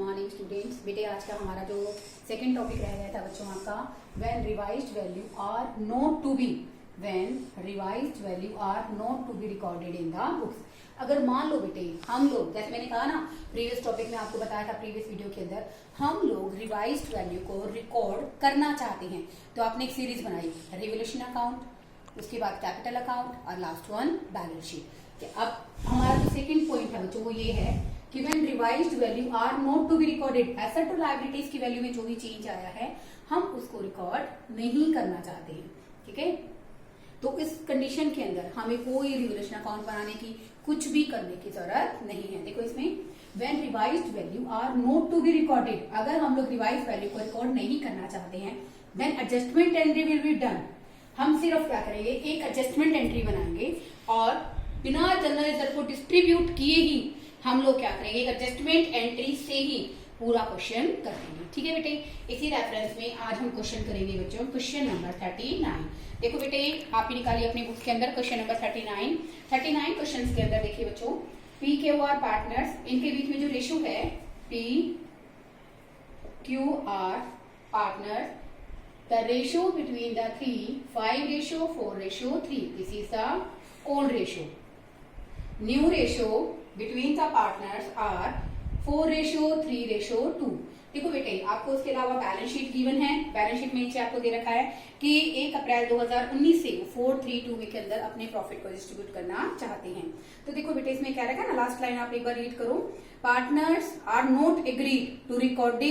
Morning students. बेटे आज का हमारा जो सेकंड टॉपिक रह गया था बच्चों आपका when revised value are not to be recorded in the books. अगर मान लो बेटे हम लोग, जैसे मैंने कहा ना प्रीवियस टॉपिक में आपको बताया था प्रीवियस वीडियो के अंदर, हम लोग रिवाइज्ड वैल्यू को रिकॉर्ड करना चाहते हैं तो आपने एक सीरीज बनाई रिवोल्यूशन अकाउंट, उसके बाद कैपिटल अकाउंट और लास्ट वन बैलेंस शीट। अब हमारा जो सेकंड पॉइंट है बच्चों वो ये है कि when revised value are not to be recorded, asset और लायबिलिटीज की वैल्यू में जो भी चेंज आया है हम उसको रिकॉर्ड नहीं करना चाहते हैं। ठीक है, तो इस कंडीशन के अंदर हमें कोई रिवोल्यूशन अकाउंट बनाने की, कुछ भी करने की जरूरत नहीं है। देखो इसमें when revised value are not to be recorded, अगर हम लोग रिवाइज वैल्यू को रिकॉर्ड नहीं करना चाहते हैं then adjustment entry will be done. हम सिर्फ क्या करेंगे, एक एडजस्टमेंट एंट्री बनाएंगे और बिना जनरल रिजर्व को डिस्ट्रीब्यूट किए ही हम लोग क्या करेंगे, एक एडजस्टमेंट एंट्री से ही पूरा क्वेश्चन कर देंगे। ठीक है बेटे, इसी रेफरेंस में आज हम क्वेश्चन करेंगे बच्चों क्वेश्चन नंबर 39। देखो बेटे आप ही निकालिए अपनी बुक के अंदर क्वेश्चन नंबर 39 क्वेश्चन के अंदर देखिए बच्चों, पी क्यू आर पार्टनर्स, इनके बीच में जो रेशो है P Q R partners, the ratio between the three 5:4:3, this is the old ratio. New ratio between the partners are 4:3:2. देखो बेटे आपको उसके अलावा बैलेंस शीट गिवन है, बैलेंस शीट में नीचे आपको दे रखा है कि 1 अप्रैल 2019 से 432 के अंदर अपने प्रॉफिट को डिस्ट्रीब्यूट करना चाहते हैं। तो देखो बेटे इसमें क्या रखा है ना, लास्ट लाइन आप एक बार रीड करो, partners are not agreed to record the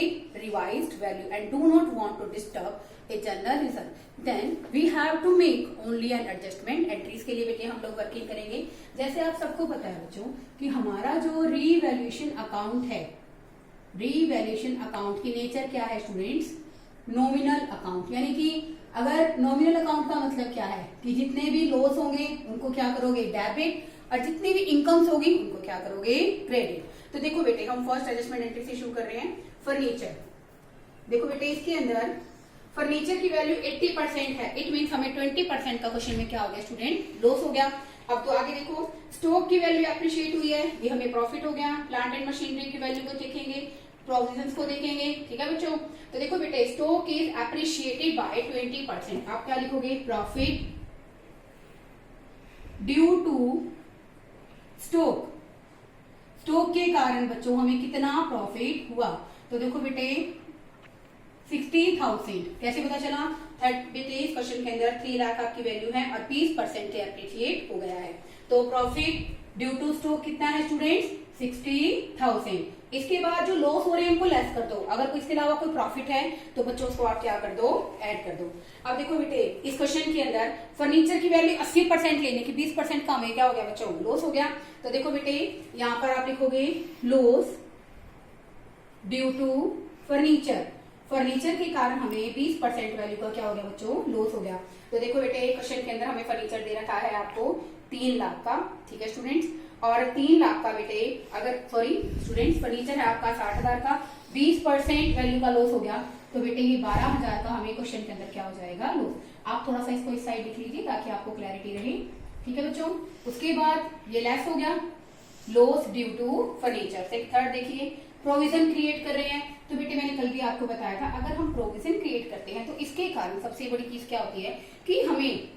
revised value and do not want to disturb a general reserve, then we have to make only an adjustment entries. के लिए बेटे हम लोग वर्किंग करेंगे। जैसे आप सबको पता है बच्चों कि हमारा जो रीवैल्यूएशन अकाउंट है, रीवैल्यूएशन अकाउंट की नेचर क्या है स्टूडेंट्स, नॉमिनल अकाउंट। यानी कि अगर नॉमिनल अकाउंट का मतलब क्या है कि जितने भी लॉस होंगे उनको क्या करोगे, डेबिट, और जितनी भी इनकम्स होगी उनको क्या करोगे, क्रेडिट। तो देखो बेटे हम फर्स्ट एडजस्टमेंट एंट्री से शुरू कर रहे हैं। फर्नीचर, देखो बेटे इसके अंदर फर्नीचर की वैल्यू 80% है, इट मीन्स हमें 20% का क्वेश्चन में क्या हो गया स्टूडेंट, लॉस हो गया। अब तो आगे देखो स्टॉक की वैल्यू एप्रिशिएट हुई है, ये हमें प्रॉफिट हो गया। प्लांट एंड मशीनरी की वैल्यू को देखेंगे, प्रोविजंस को देखेंगे। ठीक है बच्चों, तो देखो बेटे स्टॉक इज एप्रिशिएटेड बाय 20%, आप क्या लिखोगे, profit due to stock, stock के कारण बच्चों हमें कितना प्रॉफिट हुआ। तो देखो बेटे 60,000 कैसे पता चला, बेटे इस क्वेश्चन के अंदर 3 लाख आपकी वैल्यू है और 20% के एप्रिशिएट हो गया है। तो प्रॉफिट ड्यू टू स्टॉक कितना है स्टूडेंट्स, 60,000। इसके बाद जो लॉस हो रहे हैं उनको लेस कर दो, अगर इसके अलावा कोई प्रॉफिट है तो बच्चों उसको आप क्या कर दो, ऐड कर दो। अब देखो बेटे इस क्वेश्चन के अंदर फर्नीचर की वैल्यू 80% लेने की 20% का हमें क्या हो गया बच्चों, लॉस हो गया। तो देखो बेटे यहाँ पर आप लिखोगे loss due to furniture, furniture के कारण हमें 20% वैल्यू का क्या हो गया बच्चों, लॉस हो गया। तो देखो बेटे क्वेश्चन के अंदर हमें फर्नीचर दे रखा है आपको 3 लाख का। ठीक है स्टूडेंट्स, और 3 लाख का बेटे अगर स्टूडेंट्स फर्नीचर है आपका 60,000 का, 20% वैल्यू का लॉस हो गया तो बेटे ये 12,000 का हमें क्वेश्चन के अंदर क्या हो जाएगा, लॉस। आप थोड़ा सा इसको इस साइड लिख लीजिए ताकि आपको क्लैरिटी रहे। ठीक है बच्चों, उसके बाद ये लेस हो गया, loss due to furniture. Third देखिए प्रोविजन क्रिएट कर रहे हैं, तो बेटे मैंने कल भी आपको बताया था अगर हम प्रोविजन क्रिएट करते हैं तो इसके कारण सबसे बड़ी चीज क्या होती है कि हमें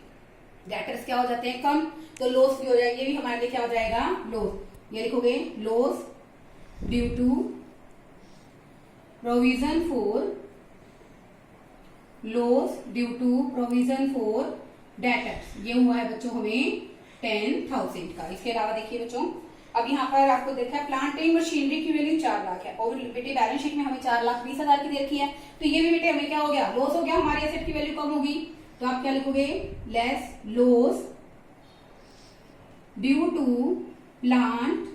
डेटर्स क्या हो जाते हैं, कम, तो लॉस भी हो जाएगा, ये भी हमारे लिए क्या हो जाएगा, लॉस। ये लिखोगे loss due to provision for, loss due to provision for debtors, ये हुआ है बच्चों हमें 10,000 का। इसके अलावा देखिए बच्चों अब यहाँ पर आपको देखा है प्लांट एंड मशीनरी की वैल्यू 4 लाख है और बेटे बैलेंस शीट में हमें 4,20,000 की दे रखी है, तो ये भी बेटे हमें क्या हो गया, लॉस हो गया, हमारी एसेट की वैल्यू कम होगी। तो आप क्या लिखोगे, less loss due to plant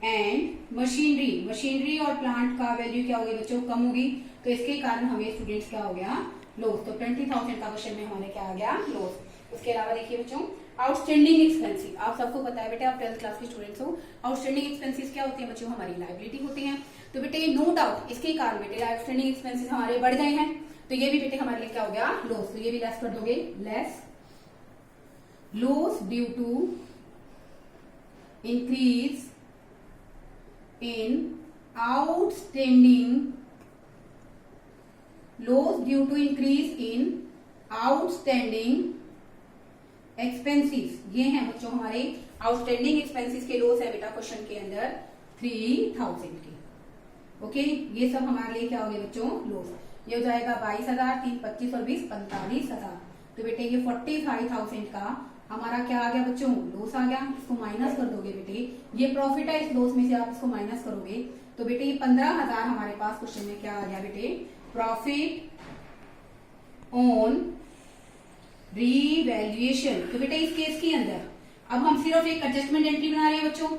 and machinery, machinery और प्लांट का वैल्यू क्या होगी बच्चों, कम होगी, तो इसके कारण हमें स्टूडेंट्स क्या हो गया, लॉस। तो 20,000 का क्वेश्चन में हमारे क्या आ गया, लॉस। उसके अलावा देखिए बच्चों आउटस्टैंडिंग एक्सपेंसिस, आप सबको पता है बेटे आप 12th क्लास के स्टूडेंट्स हो, आउटस्टैंडिंग एक्सपेंसिस क्या होती है बच्चों, हमारी लायबिलिटी होती है। तो बेटे नो डाउट इसके कारण बेटे आउटस्टैंडिंग एक्सपेंसिस हमारे बढ़ गए हैं, तो ये भी बेटे हमारे लिए क्या हो गया, लॉस। तो ये भी लेस कर दोगे, less loss due to increase in outstanding loss due to increase in outstanding expenses. ये हैं बच्चों हमारे आउटस्टैंडिंग एक्सपेंसेस के लॉस है बेटा क्वेश्चन के अंदर 3000 के। ओके, ये सब हमारे लिए क्या हो गए बच्चों लॉस। ये हो जाएगा 22,000, 3, 25 और 20, 45,000। तो बेटे ये 45,000 का हमारा क्या आ गया बच्चों लॉस आ गया। इसको माइनस कर दोगे बेटे, ये प्रॉफिट है, इस लॉस में से आप इसको माइनस करोगे तो बेटे ये 15,000 हमारे पास क्वेश्चन में क्या आ गया बेटे प्रॉफिट ऑन रीवैल्यूएशन। तो बेटे इस केस के अंदर अब हम सिर्फ एक एडजस्टमेंट एंट्री बना रहे हैं बच्चों।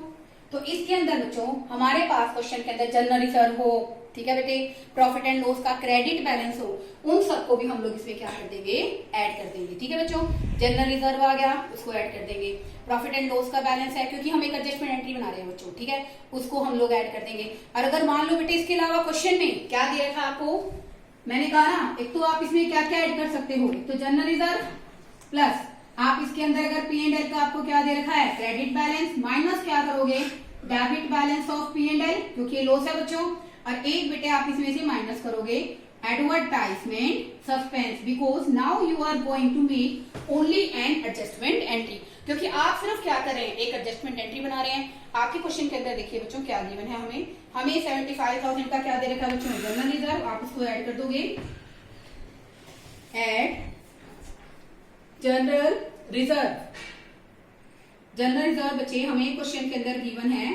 तो इसके अंदर बच्चों हमारे पास क्वेश्चन के अंदर जनरल रिजर्व हो, ठीक है बेटे, प्रॉफिट एंड लॉस का क्रेडिट बैलेंस हो, उन सबको भी हम लोग इसमें क्या कर देंगे ऐड कर देंगे। ठीक है बच्चों, जनरल रिजर्व आ गया उसको ऐड कर देंगे, प्रॉफिट एंड लॉस का बैलेंस है क्योंकि हम एक एडजस्टमेंट एंट्री बना रहे हैं बच्चों, ठीक है, उसको हम लोग ऐड कर देंगे। और अगर मान लो बेटे इसके अलावा क्वेश्चन में क्या दिया था आपको, मैंने कहा ना एक तो आप इसमें क्या क्या ऐड कर सकते हो, एक तो जनरल रिजर्व प्लस आप इसके अंदर अगर पी एंड एल का आपको क्या दे रखा है क्रेडिट बैलेंस, माइनस क्या करोगे debit balance of P and L क्योंकि ये लॉस है बच्चों, और एक बेटे आप इसमें से माइनस करोगे advertisement suspense because now you are going to make only an adjustment entry. क्योंकि आप सिर्फ क्या कर रहे हैं एक एडजस्टमेंट एंट्री बना रहे हैं। आपके क्वेश्चन के अंदर देखिए बच्चों क्या गिवन है, हमें 75,000 का क्या दे रखा है बच्चों जनरल रिजर्व, आप उसको ऐड कर दोगे add general reserve. General reserve बच्चे हमें क्वेश्चन के अंदर गिवन है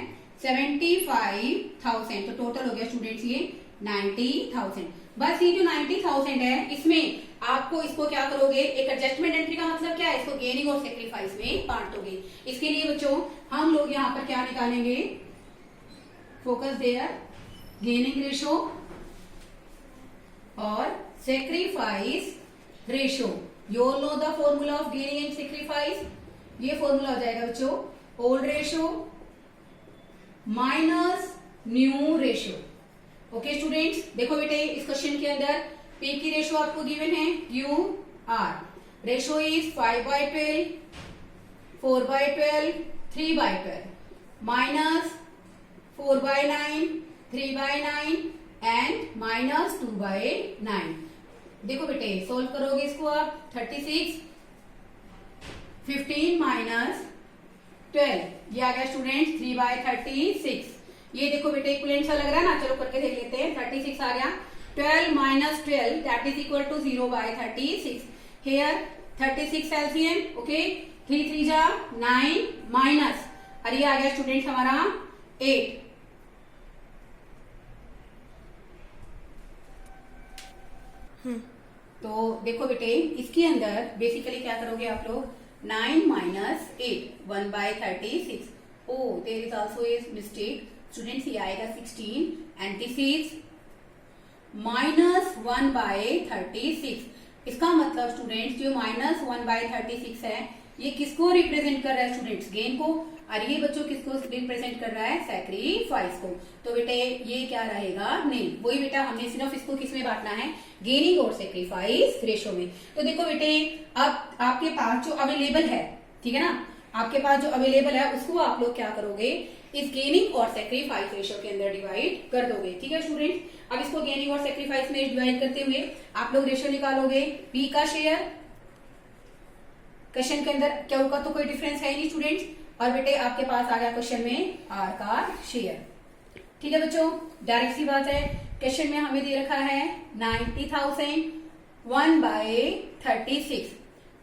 75,000, तो टोटल हो गया स्टूडेंट्स ये 90,000। बस ये जो 90,000 है इसमें आपको इसको क्या करोगे एक एडजस्टमेंट एंट्री का मतलब क्या है, इसको गेनिंग और सेक्रीफाइस में बांटोगे। इसके लिए बच्चों हम लोग यहाँ पर क्या निकालेंगे, फोकस देयर, गेनिंग रेशो और sacrifice ratio. You know the formula of gaining and sacrifice, ये फॉर्मूला हो जाएगा बच्चों old ratio minus new ratio. Okay students, देखो बेटे इस क्वेश्चन के अंदर पी की रेशो आपको गिवन है Q R, ratio is 5/12, 4/12, 3/12 minus 4/9, 3/9 and minus 2/9। देखो बेटे सोल्व करोगे इसको आप 36, 15 माइनस 12, ये आ गया स्टूडेंट 3/36। ये देखो बेटे इक्विवेलेंट सा लग रहा है ना, चलो करके देख लेते हैं। 36 आ गया, 12 minus 12 that is equal to 0/36। Here 36 LCM, okay, 3 3 जा 9 माइनस, और ये आ गया स्टूडेंट हमारा 8। तो देखो बेटे इसके अंदर बेसिकली क्या करोगे आप लोग 9 minus 8 1/36। Oh, there is also a mistake. Students ये आएगा 16 and this is माइनस 1/36। इसका मतलब स्टूडेंट्स जो माइनस 1/36 है ये किसको रिप्रेजेंट कर रहा है स्टूडेंट्स गेन को, और ये बच्चों किसको रिप्रेजेंट कर रहा है सैक्रिफाइस को। तो बेटे ये क्या रहेगा नहीं, वही बेटा हमने सिर्फ इसको किस में बांटना है गेनिंग और सैक्रिफाइस रेशो में। तो देखो बेटे अब आपके पास जो अवेलेबल है, ठीक है ना, आपके पास जो अवेलेबल है उसको आप लोग क्या करोगे इस गेनिंग और सैक्रिफाइस रेशो के अंदर डिवाइड कर दोगे। ठीक है स्टूडेंट, अब इसको गेनिंग और सैक्रिफाइस में डिवाइड करते हुए आप लोग रेशो निकालोगे पी का शेयर, क्वेश्चन के अंदर क्यू का तो कोई डिफरेंस है नहीं स्टूडेंट्स, और बेटे आपके पास आ गया क्वेश्चन में आर का शेयर। ठीक है बच्चों, डायरेक्ट सी बात है, क्वेश्चन में हमें दे रखा है 90,000 1/36,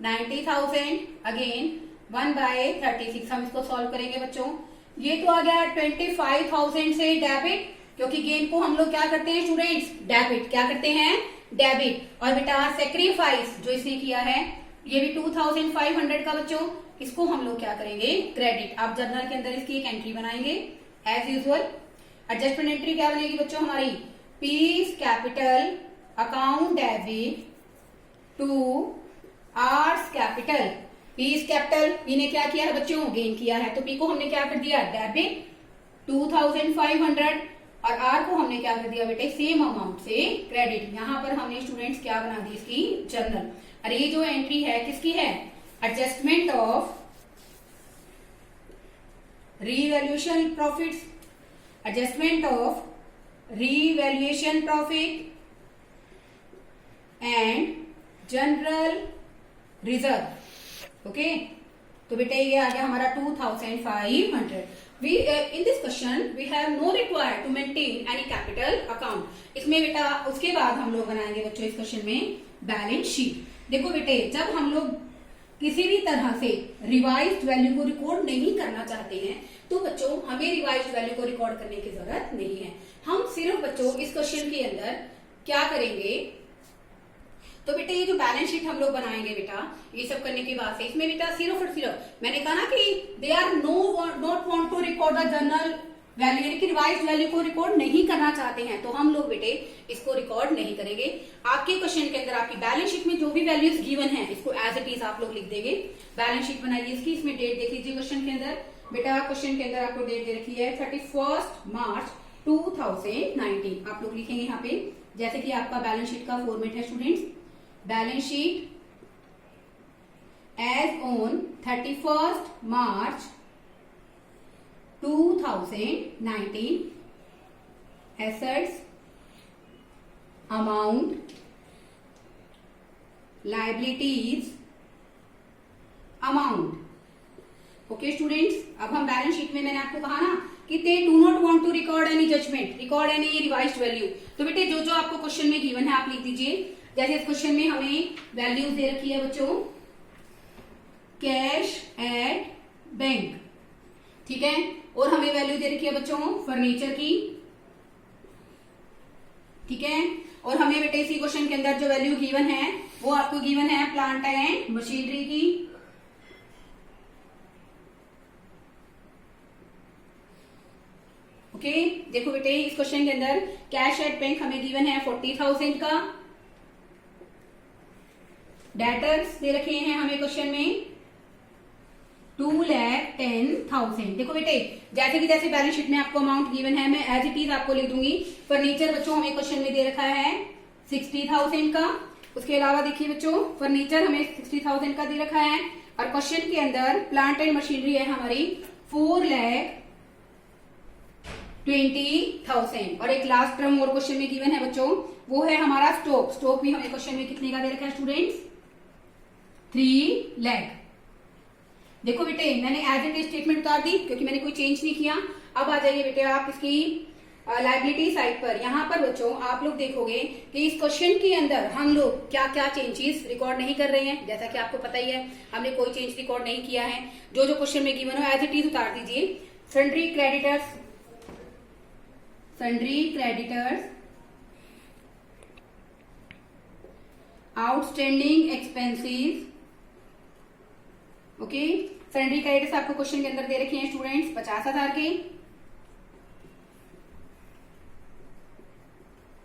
90,000 अगेन 1/36। हम इसको सॉल्व करेंगे बच्चों, ये तो आ गया 25,000 से डेबिट, क्योंकि गेन को हम लोग क्या करते हैं स्टूडेंट्स डेबिट, क्या करते हैं डेबिट, और बेटा सैक्रिफाइस जो इसने किया है ये भी 2,500 का बच्चों, इसको हम लोग क्या करेंगे क्रेडिट। आप जर्नल के अंदर इसकी एक एंट्री बनाएंगे एज यूजुअल। एडजस्टमेंट एंट्री क्या बनेगी बच्चों हमारी, P's capital account debit to R's capital. P's capital, P ने क्या किया है बच्चों गेन किया है, तो पी को हमने क्या कर दिया डेबिट 2,500, और आर को हमने क्या कर दिया बेटे सेम अमाउंट से क्रेडिट। यहां पर हमने स्टूडेंट्स क्या बना दी इसकी जर्नल। और ये जो एंट्री है किसकी है, adjustment of revaluation profits, adjustment of revaluation profit and general reserve. Okay, तो बेटे ये आ गया हमारा 2500। We in this question we have no required to maintain any capital account। इसमें बेटा उसके बाद हम लोग बनाएंगे बच्चों इस क्वेश्चन में बैलेंस शीट। देखो बेटे, जब हम लोग किसी भी तरह से रिवाइज्ड वैल्यू को रिकॉर्ड नहीं करना चाहते हैं तो बच्चों हमें रिवाइज्ड वैल्यू को रिकॉर्ड करने की जरूरत नहीं है। हम सिर्फ बच्चों इस क्वेश्चन के अंदर क्या करेंगे, तो बेटे ये जो बैलेंस शीट हम लोग बनाएंगे बेटा, ये सब करने के बाद से इसमें बेटा सिर्फ और सिर्फ मैंने कहा ना कि they are not want to record the general value, यानी कि रिवाइज्ड वैल्यू को रिकॉर्ड नहीं करना चाहते हैं, तो हम लोग बेटे इसको रिकॉर्ड नहीं करेंगे। आपके क्वेश्चन के अंदर आपकी बैलेंस शीट में जो भी वैल्यूज गिवन है इसको एज इट इज आप लोग लिख देंगे। बैलेंस शीट बनाइए इसकी, इसमें डेट देख लीजिए क्वेश्चन के अंदर। बेटा क्वेश्चन के अंदर आपको डेट दे रखी है 31 मार्च 2019। आप लोग लिखेंगे यहाँ पे, जैसे कि आपका बैलेंस शीट का फॉर्मेट है students, balance sheet as on 31 March 2019, assets, amount, liabilities, amount. Okay students, अब हम बैलेंस शीट में मैंने आपको कहा ना कि they do not want to record any judgement, record any revised value. तो बेटे जो जो आपको क्वेश्चन में गिवन है आप लिख दीजिए। जैसे इस क्वेश्चन में हमें वैल्यूज दे रखी है बच्चों, कैश एट बैंक, ठीक है, और हमें वैल्यू दे रखी है बच्चों फर्नीचर की, ठीक है, और हमें बेटे इसी क्वेश्चन के अंदर जो वैल्यू गिवन है वो आपको गिवन है प्लांट एंड मशीनरी की, ओके। देखो बेटे इस क्वेश्चन के अंदर कैश एट बैंक हमें गिवन है 40,000 का, डेटर्स दे रखे हैं हमें क्वेश्चन में 2,10,000। देखो बेटे जैसे कि जैसे बैलेंस शीट में आपको अमाउंट गिवन है मैं एज इट इज आपको लिख दूंगी। फर्नीचर बच्चों हमें क्वेश्चन में दे रखा है 60,000 का। उसके अलावा देखिए बच्चों फर्नीचर हमें 60,000 का दे रखा है, और क्वेश्चन के अंदर प्लांट एंड मशीनरी है हमारी 4,20,000। और एक लास्ट टर्म और क्वेश्चन में गिवन है बच्चों, वो है हमारा स्टॉक। स्टॉक भी हमें क्वेश्चन में कितने का दे रखा है स्टूडेंट्स, 3 लाख। देखो बेटे मैंने एज इट इज स्टेटमेंट उतार दी क्योंकि मैंने कोई चेंज नहीं किया। अब आ जाइए बेटे आप इसकी लाइबिलिटी साइड पर। यहाँ पर बच्चों आप लोग देखोगे कि इस क्वेश्चन के अंदर हम लोग क्या क्या चेंजेस रिकॉर्ड नहीं कर रहे हैं। जैसा कि आपको पता ही है हमने कोई चेंज रिकॉर्ड नहीं किया है, जो जो क्वेश्चन में गिवन हो एज इट इज उतार दीजिए। Sundry creditors, sundry creditors, outstanding expenses, okay. Sundry creditors आपको क्वेश्चन के अंदर दे रखे हैं स्टूडेंट्स 50,000 के।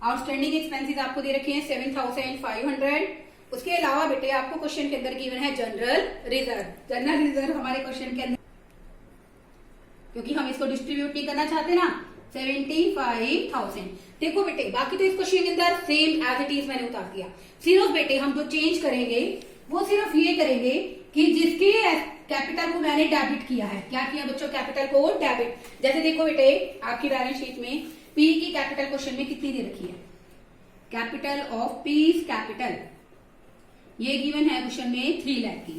आउटस्टैंडिंग एक्सपेंसेस आपको दे रखे हैं 7,500। उसके अलावा बेटे आपको क्वेश्चन के अंदर गिवन है जनरल रिजर्व। जनरल रिजर्व हमारे क्वेश्चन के अंदर, क्योंकि हम इसको डिस्ट्रीब्यूट नहीं करना चाहते ना, 75,000। देखो बेटे बाकी तो इस क्वेश्चन के अंदर सेम एज इट इज मैंने उतार दिया। सिर्फ बेटे हम जो चेंज करेंगे वो सिर्फ ये करेंगे कि जिसके कैपिटल को मैंने डेबिट किया है। क्या किया बच्चों, कैपिटल को डेबिट। जैसे देखो बेटे आपकी बैलेंस शीट में पी की कैपिटल क्वेश्चन में कितनी दे रखी है, कैपिटल ऑफ पीस कैपिटल ये गिवन है क्वेश्चन में 3 लाख की।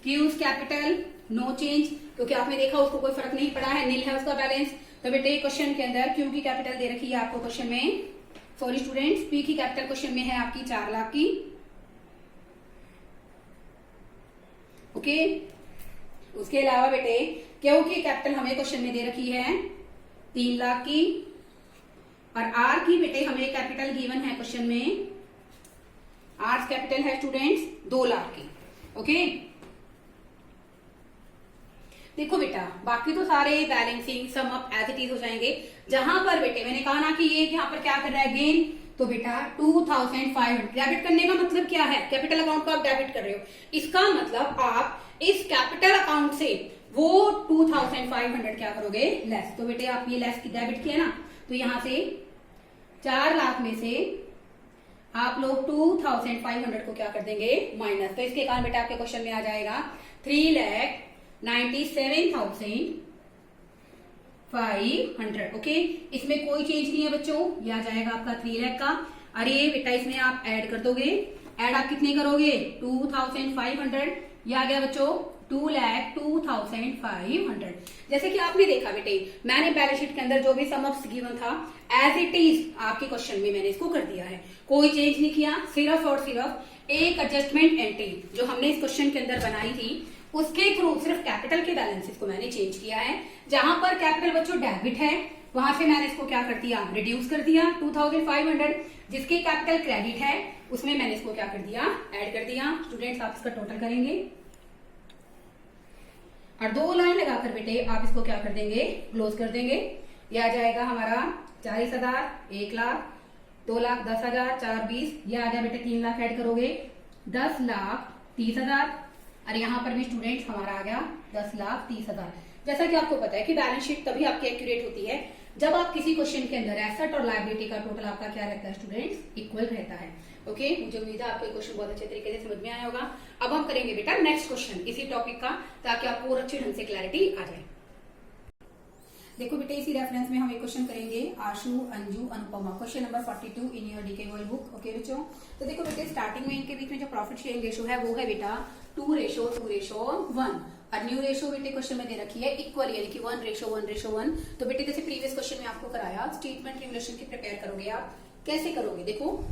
क्यूज कैपिटल नो चेंज, क्योंकि आपने देखा उसको कोई फर्क नहीं पड़ा है, नील है उसका बैलेंस। तो बेटे क्वेश्चन के अंदर क्यू की कैपिटल दे रखी है आपको क्वेश्चन में, सॉरी स्टूडेंट्स, पी की कैपिटल क्वेश्चन में है आपकी 4 लाख की, ओके। उसके अलावा बेटे क्यू की कैपिटल हमें क्वेश्चन में दे रखी है 3 लाख की, और आर की बेटे हमें कैपिटल गिवन है क्वेश्चन में, आर कैपिटल है स्टूडेंट्स 2 लाख की, ओके। देखो बेटा बाकी तो सारे balancing sum up as it is हो जाएंगे। जहां पर बेटे मैंने कहा ना कि ये यहाँ पर क्या कर रहा है गेन, तो बेटा 2,500 डेबिट करने का मतलब क्या है, कैपिटल अकाउंट को आप डेबिट कर रहे हो, इसका मतलब आप इस कैपिटल अकाउंट से वो 2,500 क्या करोगे, लेस। तो बेटे आप ये लेस की डेबिट किया ना, तो यहां से 4 लाख में से आप लोग 2,500 को क्या कर देंगे, माइनस। तो इसके कारण बेटा आपके क्वेश्चन में आ जाएगा 3,97,000 500। ओके, इसमें कोई चेंज नहीं है बच्चों, ये आ जाएगा आपका 3 लाख का। अरे बेटा इसमें आप ऐड कर दोगे, ऐड आप कितने करोगे 2500, ये आ गया बच्चों 2,02,500। जैसे कि आपने देखा बेटे, मैंने बैलेंस शीट के अंदर जो भी सम ऑफ गिवन था एज इट इज आपके क्वेश्चन में मैंने इसको कर दिया है, कोई चेंज नहीं किया। सिर्फ और सिर्फ एक एडजस्टमेंट एंट्री जो हमने इस क्वेश्चन के अंदर बनाई थी उसके थ्रू सिर्फ कैपिटल के बैलेंसेस को मैंने चेंज किया है। जहां पर कैपिटल बच्चों डेबिट है वहां से मैंने इसको क्या कर दिया, रिड्यूस कर दिया 2500। जिसके कैपिटल क्रेडिट है उसमें मैंने इसको क्या कर दिया, ऐड कर दिया। स्टूडेंट्स आप इसका टोटल करेंगे और 2 लाइन लगाकर बेटे आप इसको क्या कर देंगे, क्लोज कर देंगे। यह आ जाएगा हमारा 40,000, 1 लाख, 2 लाख 10,000, 4 20, यह आ गया बेटे 3 लाख ऐड करोगे 10,30,000। और यहाँ पर भी स्टूडेंट्स हमारा आ गया 10,30,000। जैसा कि आपको पता है कि बैलेंस शीट तभी आपकी एक्यूरेट होती है जब आप किसी क्वेश्चन के अंदर एसेट और लायबिलिटी का टोटल आपका क्या रहता है स्टूडेंट्स, इक्वल रहता है। ओके, मुझे उम्मीद है आपको क्वेश्चन बहुत अच्छे तरीके से समझ में आया होगा। अब हम करेंगे बेटा नेक्स्ट क्वेश्चन इसी टॉपिक का, ताकि आपको और अच्छे ढंग से क्लैरिटी आ जाए। देखो बेटे इसी रेफरेंस में हम एक क्वेश्चन करेंगे, Ashu Anju Anupama, question number 42 in your DK world book. Okay बच्चों, तो देखो बेटे स्टार्टिंग में इनके बीच में जो प्रॉफिट शेयरिंग रेशो है वो है बेटा 2:2:1 और न्यू रेशो बेटे क्वेश्चन में दे रखी है इक्वल, यानी कि 1:1:1। तो बेटे जैसे प्रीवियस क्वेश्चन में आपको कराया स्टेटमेंट रिवोल्यूशन की प्रिपेयर करोगे आप, कैसे करोगे। देखो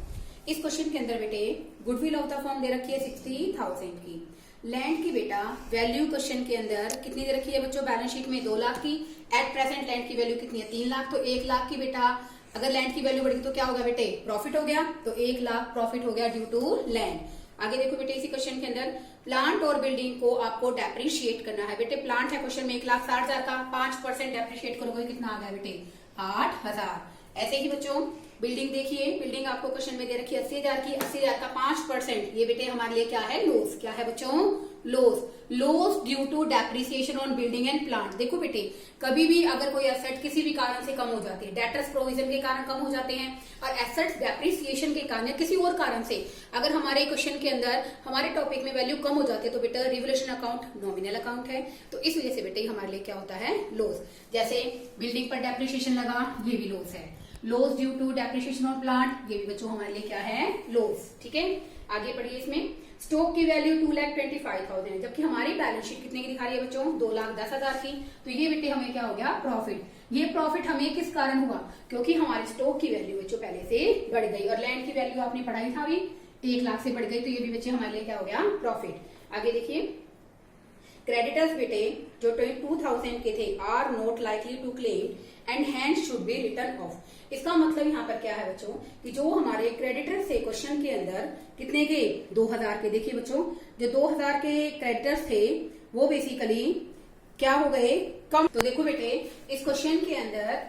इस क्वेश्चन के अंदर बेटे गुडविल ऑफ द फर्म दे रखी है 60,000 की, लैंड की बेटा वैल्यू क्वेश्चन के अंदर कितनी दे रखी है बच्चों, बैलेंस शीट में 2 लाख की। एट प्रेजेंट लैंड की वैल्यू कितनी है 3 लाख, तो 1 लाख की बेटा अगर लैंड की वैल्यू बढ़ी तो क्या होगा बेटे, प्रॉफिट हो गया, तो 1 लाख प्रॉफिट हो गया ड्यू टू लैंड। आगे देखो बेटे इसी क्वेश्चन के अंदर प्लांट और बिल्डिंग को आपको डेप्रिशिएट करना है। बेटे प्लांट है क्वेश्चन में 1,60,000 का, 5% डेप्रिशिएट करोगे कितना आ गया बेटे 8,000। ऐसे ही बच्चों बिल्डिंग देखिए, बिल्डिंग आपको क्वेश्चन में दे रखी है 80,000 की, 80,000 का 5%, ये बेटे हमारे लिए क्या है लॉस, क्या है बच्चों loss, loss due to depreciation on building and plant. देखो बेटे कभी भी अगर कोई एसेट किसी भी कारण से कम हो जाती है, डेटर्स प्रोविजन के कारण कम हो जाते हैं, और एसेट्स डेप्रिसिएशन के कारण या किसी और कारण से अगर हमारे क्वेश्चन के अंदर हमारे टॉपिक में वैल्यू कम हो जाती है तो बेटा रिवोल्यूशन अकाउंट नॉमिनल अकाउंट है, तो इस वजह से बेटे हमारे लिए क्या होता है लॉस। जैसे बिल्डिंग पर डेप्रिसिएशन लगा, ये भी लॉस है। Loss due to depreciation of plant, ये भी बच्चों हमारे लिए क्या है लॉस। ठीक है, आगे पढ़िए। इसमें स्टॉक की वैल्यू 2,25,000 है, जबकि हमारी बैलेंस शीट कितने की दिखा रही है बच्चों 2,10,000 की, तो ये बेटे हमें क्या हो गया प्रॉफिट। ये प्रॉफिट हमें किस कारण हुआ, क्योंकि हमारे स्टॉक की वैल्यू बच्चों पहले से बढ़ गई, और लैंड की वैल्यू आपने पढ़ाई था अभी 1 लाख से बढ़ गई, तो ये भी बच्चे हमारे लिए क्या हो गया प्रॉफिट। आगे देखिए क्रेडिटर्स बेटे जो 22,000 के थे are not likely to claim and hand should be return off. इसका मतलब यहाँ पर क्या है बच्चों कि जो हमारे क्रेडिटर्स थे क्वेश्चन के अंदर कितने के 2,000 के, देखिए बच्चों जो 2,000 के क्रेडिटर्स थे वो बेसिकली क्या हो गए कम। तो देखो बेटे इस क्वेश्चन के अंदर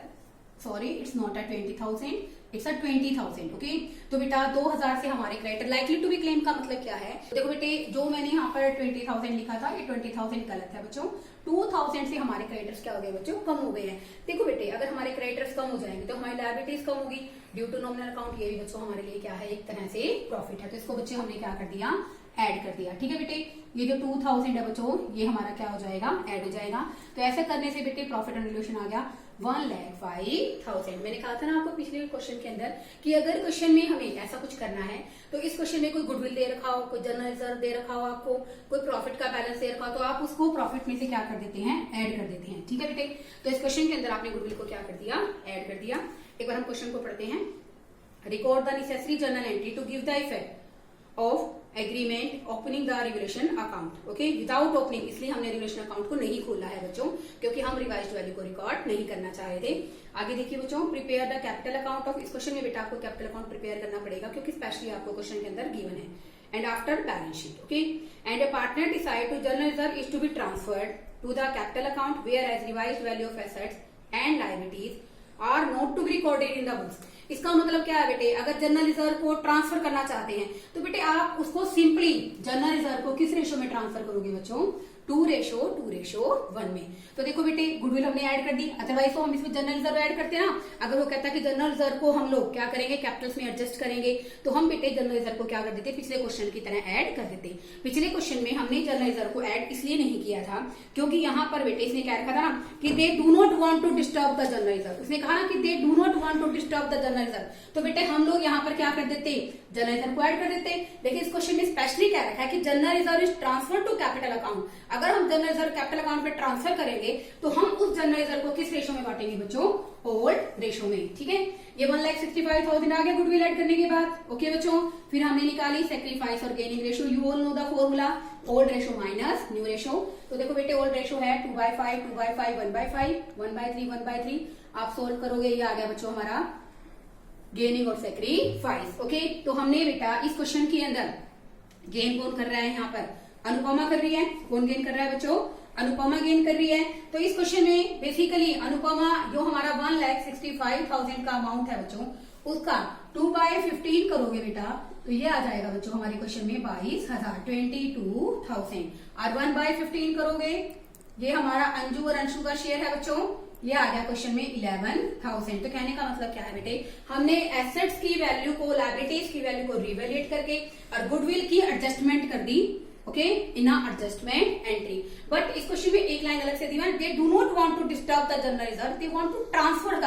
sorry it's not at 20,000, it's at 20,000। Okay, तो बेटा 2,000 से हमारे creditor likely to be claim का मतलब क्या है, देखो बेटे जो मैंने यहाँ पर 20,000 लिखा था ये 20,000 गलत है बच्चों, 2,000 से हमारे क्रेडिटर्स क्या हो गए बच्चों कम हो गए हैं। देखो बेटे अगर हमारे क्रेडिटर्स कम हो जाएंगे तो हमारी लायबिलिटीज कम होगी ड्यू टू नॉमिनल अकाउंट, ये भी बच्चों हमारे लिए क्या है एक तरह से प्रॉफिट है, तो इसको बच्चे हमने क्या कर दिया ऐड कर दिया। ठीक है बेटे, ये जो 2,000 है बच्चों ये हमारा क्या हो जाएगा ऐड हो जाएगा। तो ऐसे करने से बेटे प्रॉफिट एंड वैल्यूएशन आ गया 1,05,000। मैंने कहा था ना आपको पिछले क्वेश्चन के अंदर कि अगर क्वेश्चन में हमें ऐसा कुछ करना है तो इस क्वेश्चन में कोई गुडविल दे रखा हो, कोई जनरल रिजर्व दे रखा हो, आपको कोई प्रॉफिट का बैलेंस दे रखा हो, तो आप उसको प्रॉफिट में से क्या कर देते हैं ऐड कर देते हैं। ठीक है बेटे, तो इस क्वेश्चन के अंदर आपने गुडविल को क्या कर दिया ऐड कर दिया। एक बार हम क्वेश्चन को पढ़ते हैं। Record the necessary journal entry to give the effect of agreement opening the revolution account. Okay, without opening, इसलिए हमने रिवोल्यूशन अकाउंट को नहीं खोला है बच्चों, क्योंकि हम रिवाइज्ड वैल्यू को रिकॉर्ड नहीं करना चाह रहे थे। आगे देखिए बच्चों, prepare the capital account of, इस क्वेश्चन में बेटा आपको कैपिटल अकाउंट प्रिपेयर करना पड़ेगा क्योंकि स्पेशली आपको क्वेश्चन के अंदर गिवन है। And after balance sheet, okay, and a partner decide to general reserve is to be transferred to the capital account whereas revised value of assets and liabilities are not to be recorded in the books. इसका मतलब क्या है बेटे, अगर general reserve को transfer करना चाहते हैं तो बेटे आप उसको सिंपली जनरल रिजर्व को किस रेशो में ट्रांसफर करोगे बच्चों 2:1 में। तो देखो बेटे गुडविल हमने ऐड कर दी, अदरवाइज तो हम इसमें जनरल रिजर्व ऐड करते हैं ना। अगर वो कहता है कि जनरल रिजर्व को हम लोग क्या करेंगे, कैपिटल्स में एडजस्ट करेंगे, तो हम बेटे जनरल रिजर्व को क्या कर देते, पिछले क्वेश्चन की तरह ऐड कर देते। पिछले क्वेश्चन में हमने जनरल रिजर्व को ऐड इसलिए नहीं किया था क्योंकि यहाँ पर बेटे इसने क्या रखा था ना कि they do not want to disturb the general reserve. उसने कहा ना कि they do not want to disturb the general reserve, तो बेटे हम लोग यहाँ पर क्या कर देते, जनरल रिजर्व को ऐड कर देते। लेकिन इस क्वेश्चन में स्पेशली क्या रखा है कि general reserve is transfer to capital account. अगर हम जनरल रिजर्व कैपिटल अकाउंट में ट्रांसफर करेंगे तो हम उस जनरल रिजर्व को किस रेशो में बांटेंगे बच्चों, ओल्ड रेशो में। ठीक है, ये 1,65,000 आ गया गुडविल ऐड करने के बाद। ओके बच्चों, फिर हमने निकाली सेक्रीफाइस और gaining ratio. You all know the formula, old ratio minus new ratio. तो देखो बेटे ओल्ड रेशो है 2/5, 2/5, 1/5, 1/3, 1/3। आप सोल्व करोगे, ये आ गया बच्चों हमारा गेनिंग और सेक्रीफाइस। ओके, तो हमने बेटा इस क्वेश्चन के अंदर गेन कौन कर रहा है, यहाँ पर अनुपमा कर रही है। कौन गेन कर रहा है बच्चों, अनुपमा गेन कर रही है। तो इस क्वेश्चन में बेसिकली अनुपमा जो हमारा 1,65,000 का अमाउंट है बच्चों, उसका 2/15 करोगे बेटा तो ये आ जाएगा बच्चों हमारे क्वेश्चन में 22,000, 22,000। और 1/15 करोगे, ये हमारा अंजू और अंशु का शेयर है बच्चों, ये आ गया क्वेश्चन में 11,000। तो कहने का मतलब क्या है बेटे, हमने एसेट्स की वैल्यू को, लायबिलिटीज की वैल्यू को रिवैल्यूएट करके और गुडविल की एडजस्टमेंट कर दी। Okay, in adjustment entry. But इस क्वेश्चन में एक लाइन अलग से दी है, they do not want to disturb the general reserve, they want to transfer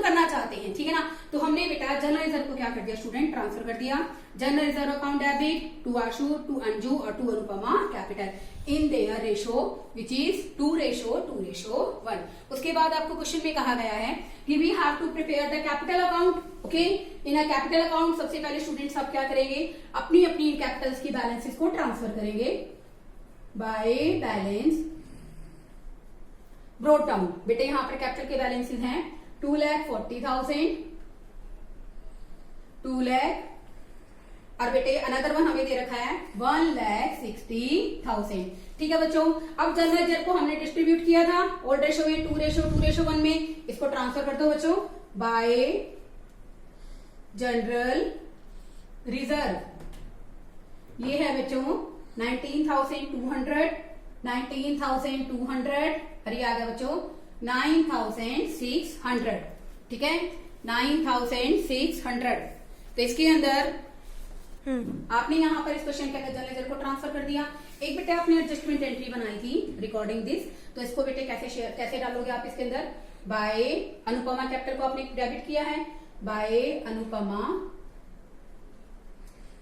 करना चाहते हैं। ठीक है ना, तो हमने बेटा जनरल रिजर्व को क्या कर दिया स्टूडेंट, ट्रांसफर कर दिया। General reserve account debit to Ashu, to Anju और to Anupama capital in their ratio which is 2:1। उसके बाद आपको क्वेश्चन में कहा गया है कि we have to prepare the capital account. Okay, in a capital account सबसे पहले स्टूडेंट्स आप क्या करेंगे, अपनी अपनी कैपिटल्स की बैलेंसेस को ट्रांसफर करेंगे बाय बैलेंस ब्रॉट डाउन। बेटे यहां पर कैपिटल के बैलेंसेस हैं 2,40,000, 2 लाख, और बेटे अनदर वन हमें दे रखा है 1,60,000। ठीक है बच्चों, अब जनरल रिजर्व को हमने डिस्ट्रीब्यूट किया था ओल्ड रेशो में 2:1 में, इसको ट्रांसफर कर दो बच्चों बाय जनरल रिजर्व। ये है बच्चों 19,200, 19,200 और ये आ गया बच्चों 9,600। ठीक है, 9,600। तो इसके अंदर आपने यहाँ पर इस क्वेश्चन के अंदर जनरल रिजर्व को ट्रांसफर कर दिया। एक बेटे आपने एडजस्टमेंट एंट्री बनाई थी रिकॉर्डिंग दिस, तो इसको बेटे कैसे डालोगे आप इसके अंदर, बाय अनुपमा कैपिटल को आपने डेबिट किया है, बाय अनुपमा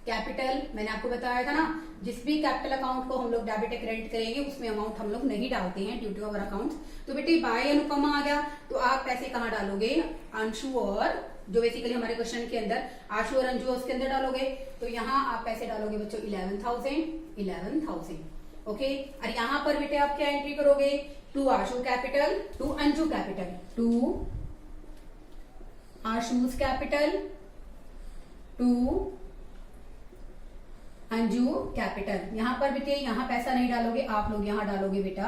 कैपिटल। मैंने आपको बताया था ना, जिस भी कैपिटल अकाउंट को हम लोग डेबिट या क्रेडिट करेंगे उसमें अमाउंट हम लोग नहीं डालते हैं ड्यू टू अवर अकाउंट। तो बेटे बाय अनुपमा आ गया, तो आप पैसे कहाँ डालोगे, अंशु और जो बेसिकली हमारे क्वेश्चन के अंदर आशु और अंजू उसके अंदर डालोगे। तो यहाँ आप पैसे डालोगे बच्चों 11,000। ओके, और यहाँ पर बेटे आप क्या एंट्री करोगे, to Ashu capital, to Anju capital, to Ashu's capital, to Anju capital. यहाँ पर बेटे यहाँ पैसा नहीं डालोगे, आप लोग यहाँ डालोगे बेटा